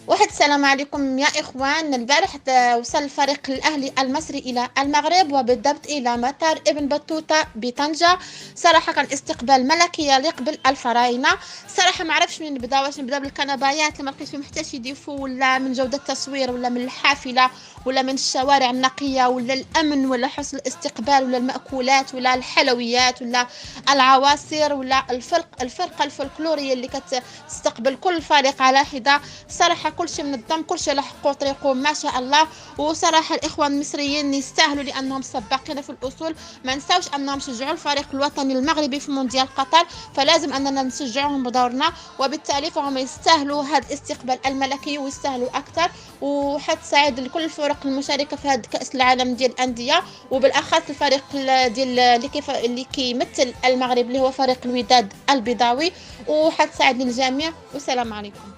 واحد السلام عليكم يا إخوان. البارح وصل الفريق الأهلي المصري إلى المغرب وبالضبط إلى مطار ابن بطوطة بطنجة. صراحة كان استقبال ملكي يليق بالفراعنة. صراحة ما عرفش منين نبدا، واش نبدا بالكنبايات اللي ما لقيت فيهم حتى شي ديفو، ولا من جودة التصوير، ولا من الحافلة، ولا من الشوارع النقية، ولا الأمن، ولا حسن الاستقبال، ولا المأكولات، ولا الحلويات، ولا العواصر، ولا الفرقة الفلكلورية اللي كتستقبل كل فريق على حدة. صراحة كل شيء منظم، كل شيء لحقوا طريقهم ما شاء الله. وصراحة الإخوان المصريين يستاهلوا لأنهم سباقين في الأصول. ما نساوش أنهم شجعوا الفريق الوطني المغربي في مونديال قطر، فلازم أننا نشجعهم بدورنا. وبالتالي فهم يستاهلوا هذا الاستقبال الملكي ويستاهلوا أكثر. وحد سعيد لكل الفرق المشاركة في هذا كأس العالم ديال الأندية، وبالأخص الفريق ديال اللي كيمثل المغرب اللي هو فريق الوداد البيضاوي. وحد سعيد للجميع والسلام عليكم.